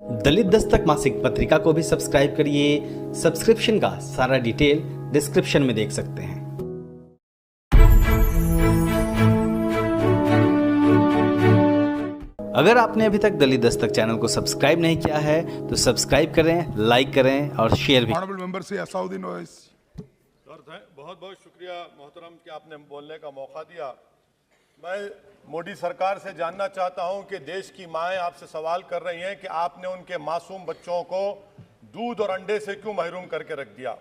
दलित दस्तक मासिक पत्रिका को भी सब्सक्राइब करिए। सब्सक्रिप्शन का सारा डिटेल डिस्क्रिप्शन में देख सकते हैं। अगर आपने अभी तक दलित दस्तक चैनल को सब्सक्राइब नहीं किया है तो सब्सक्राइब करें, लाइक करें और शेयर भी। ऑनरेबल मेंबर से असाउद्दीन ओवैसी। सर बहुत बहुत शुक्रिया मोहतरम कि आपने बोलने का मौका दिया। मैं मोदी सरकार से जानना चाहता हूं कि देश की माएँ आपसे सवाल कर रही हैं कि आपने उनके मासूम बच्चों को दूध और अंडे से क्यों महरूम करके रख दिया।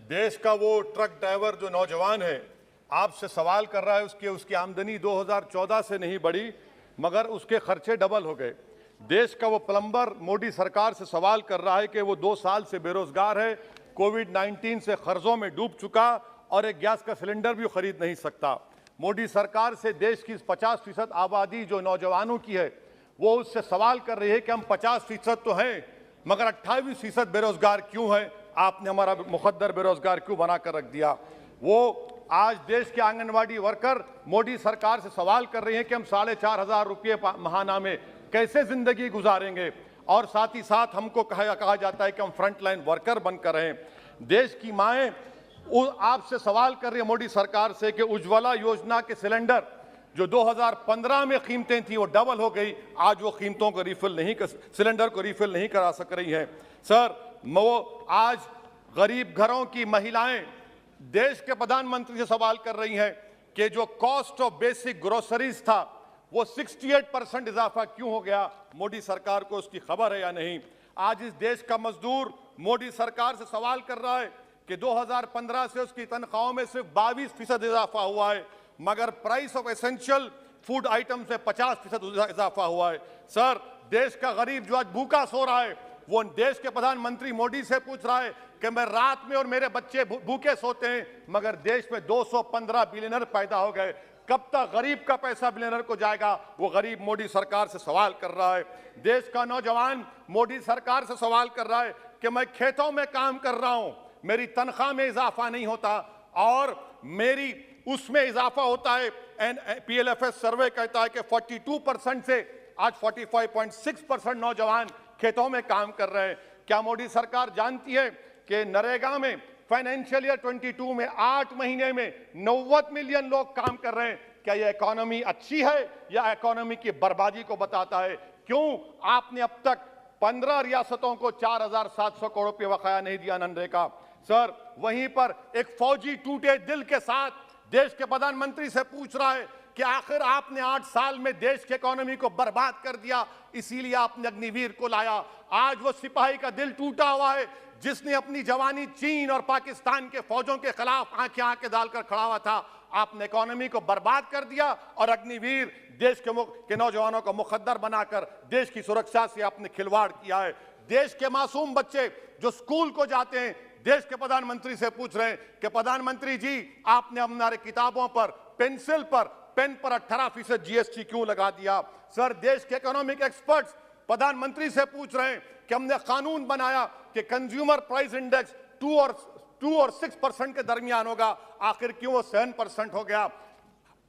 देश का वो ट्रक ड्राइवर जो नौजवान है आपसे सवाल कर रहा है, उसकी आमदनी 2014 से नहीं बढ़ी मगर उसके खर्चे डबल हो गए। देश का वो प्लम्बर मोदी सरकार से सवाल कर रहा है कि वो 2 साल से बेरोजगार है, कोविड-19 से कर्जों में डूब चुका और एक गैस का सिलेंडर भी खरीद नहीं सकता। मोदी सरकार से देश की 50% आबादी जो नौजवानों की है वो उससे सवाल कर रही है कि हम 50% तो हैं मगर 28% बेरोजगार क्यों है, आपने हमारा मुकद्दर बेरोजगार क्यों बनाकर रख दिया। वो आज देश के आंगनवाड़ी वर्कर मोदी सरकार से सवाल कर रही हैं कि हम 4,500 रुपये महाना में कैसे जिंदगी गुजारेंगे और साथ ही साथ हमको कहा जाता है कि हम फ्रंट लाइन वर्कर बनकर रहें। देश की माएँ आपसे सवाल कर रही है मोदी सरकार से कि उज्ज्वला योजना के सिलेंडर जो 2015 में कीमतें थी वो डबल हो गई, आज वो कीमतों को सिलेंडर को रिफिल नहीं करा सक रही हैं। सर वो आज गरीब घरों की महिलाएं देश के प्रधानमंत्री से सवाल कर रही हैं कि जो कॉस्ट ऑफ बेसिक ग्रोसरीज था वो 68% इजाफा क्यों हो गया, मोदी सरकार को उसकी खबर है या नहीं। आज इस देश का मजदूर मोदी सरकार से सवाल कर रहा है कि 2015 से उसकी तनख्वाहों में सिर्फ 22% इजाफा हुआ है मगर price of essential food item से 50% इजाफा हुआ है। सर देश का गरीब जो आज भूखा सो रहा है वो देश के प्रधानमंत्री मोदी से पूछ रहा है कि मैं रात में और मेरे बच्चे भूखे सोते हैं मगर देश में 215 बिलियनर पैदा हो गए, कब तक गरीब का पैसा बिलियनर को जाएगा, वो गरीब मोदी सरकार से सवाल कर रहा है। देश का नौजवान मोदी सरकार से सवाल कर रहा है कि मैं खेतों में काम कर रहा हूं, मेरी तनख्वाह में इजाफा नहीं होता और मेरी उसमें इजाफा होता है। PLFS सर्वे कहता है कि 42% से आज 45.6% नौजवान खेतों में काम कर रहे हैं। क्या मोदी सरकार जानती है कि नरेगा में फाइनेंशियल ईयर 22 में 8 महीने में 90 मिलियन लोग काम कर रहे हैं। क्या यह इकोनॉमी अच्छी है या इकोनॉमी की बर्बादी को बताता है। क्यों आपने अब तक 15 रियासतों को 4,700 करोड़ रुपये बकाया नहीं दिया मनरेगा। सर वहीं पर एक फौजी टूटे दिल के साथ देश के प्रधानमंत्री से पूछ रहा है कि आखिर आपने 8 साल में देश की इकोनॉमी को बर्बाद कर दिया, इसीलिए आपने अग्निवीर को लाया। आज वो सिपाही का दिल टूटा हुआ है जिसने अपनी जवानी चीन और पाकिस्तान के फौजों के खिलाफ आंखें डालकर खड़ा हुआ था। आपने इकोनॉमी को बर्बाद कर दिया और अग्निवीर देश के नौजवानों को मुकद्दर बनाकर देश की सुरक्षा से आपने खिलवाड़ किया है। देश के मासूम बच्चे जो स्कूल को जाते हैं देश के प्रधानमंत्री से पूछ रहे हैं कि प्रधानमंत्री जी आपने हमारे किताबों पर पेंसिल पर पेन पर 18% GST क्यों लगा दिया। सर देश के इकोनॉमिक एक्सपर्ट्स प्रधानमंत्री से पूछ रहे हैं कि हमने कानून बनाया कि कंज्यूमर प्राइस इंडेक्स 2 और 6% के दरमियान होगा, आखिर क्यों वो 7% हो गया।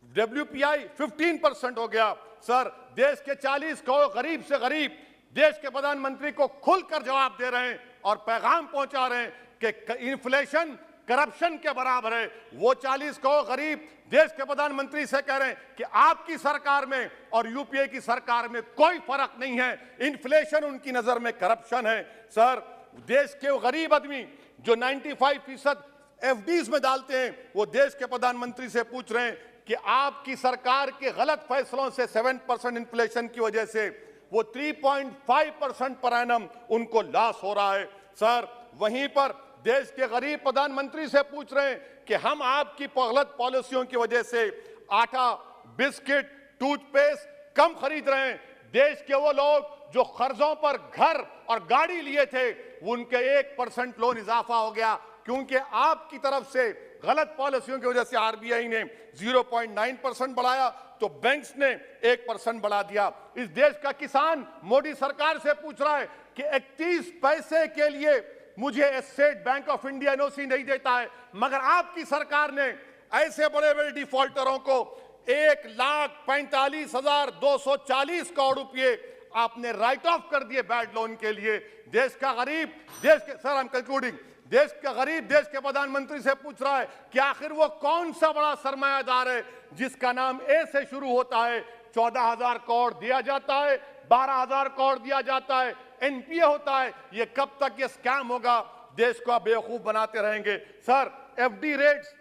WPI 15% हो गया। सर देश के 40 करोड़ गरीब से गरीब देश के प्रधानमंत्री को खुलकर जवाब दे रहे हैं और पैगाम पहुंचा रहे हैं कि इन्फ्लेशन करप्शन के बराबर है। वो 40 करोड़ गरीब देश के प्रधानमंत्री से कह रहे हैं कि आपकी सरकार में और यूपीए की सरकार में कोई फर्क नहीं है, इन्फ्लेशन उनकी नजर में करप्शन है। सर देश के गरीब आदमी जो 95% FDs में डालते हैं वो देश के प्रधानमंत्री से पूछ रहे हैं कि आपकी सरकार के गलत फैसलों से 7% इन्फ्लेशन की वजह से वो 3.5% पर एनम उनको लॉस हो रहा है। सर वहीं पर देश के गरीब प्रधानमंत्री से पूछ रहे हैं कि हम आपकी गलत पॉलिसियों की वजह से आटा, बिस्किट, टूथपेस्ट कम खरीद रहे हैं। देश के वो लोग जो कर्जों पर घर और गाड़ी लिए थे उनके 1% लोन इजाफा हो गया क्योंकि आपकी तरफ से गलत पॉलिसियों की वजह से RBI ने 0.9% बढ़ाया तो बैंक्स ने 1% बढ़ा दिया। इस देश का किसान मोदी सरकार से पूछ रहा है कि 31 पैसे के लिए मुझे state bank of India NOC नहीं देता है मगर आपकी सरकार ने ऐसे बड़े बड़े डिफॉल्टरों को 1,45,240 करोड़ रुपए आपने राइट ऑफ कर दिए बैड लोन के लिए। देश का गरीब, देश के, सर आई एम कंक्लूडिंग, देश का गरीब देश के प्रधानमंत्री से पूछ रहा है कि आखिर वो कौन सा बड़ा सरमायादार है जिसका नाम ए से शुरू होता है। 14,000 करोड़ दिया जाता है, 12,000 करोड़ दिया जाता है, एनपीए होता है। ये कब तक ये स्कैम होगा? देश को आप बेवकूफ बनाते रहेंगे। Sir, FD rates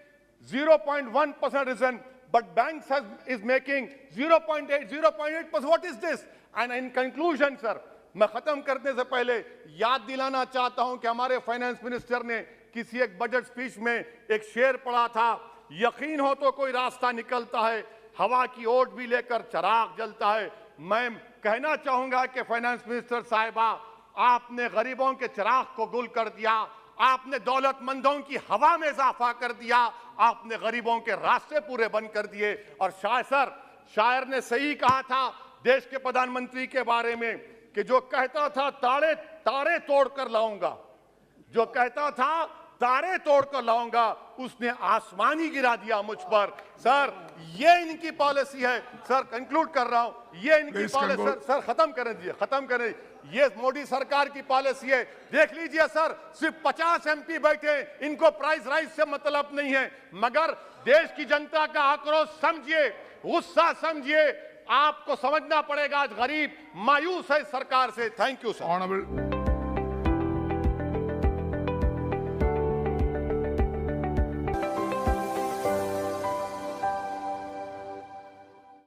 0.1% risen, but banks is making 0.8, 0.8%. What is this? And in conclusion, sir, मैं खत्म करने से पहले याद दिलाना चाहता हूं कि हमारे फाइनेंस मिनिस्टर ने किसी एक बजट स्पीच में एक शेर पढ़ा था, यकीन हो तो कोई रास्ता निकलता है, हवा की ओट भी लेकर चिराग जलता है। मैं कहना चाहूंगा कि फाइनेंस मिनिस्टर साहिबा, आपने गरीबों के चिराग को गुल कर दिया, आपने दौलतमंदों की हवा में इजाफा कर दिया, आपने गरीबों के रास्ते पूरे बंद कर दिए। और शायर ने सही कहा था देश के प्रधानमंत्री के बारे में कि जो कहता था तारे तोड़कर लाऊंगा, जो कहता था तारे तोड़कर लाऊंगा, उसने आसमान ही गिरा दिया मुझ पर। सर, ये इनकी पॉलिसी है। सर, कंक्लूड कर रहा हूं, ये इनकी पॉलिसी। सर खत्म करें दीजिए, खत्म करें। ये मोदी सरकार की पॉलिसी है। देख लीजिए सर, सिर्फ 50 एमपी बैठे, इनको प्राइस राइज से मतलब नहीं है, मगर देश की जनता का आक्रोश समझिए, गुस्सा समझिए। आपको समझना पड़ेगा, आज गरीब मायूस है सरकार से। Thank you sir.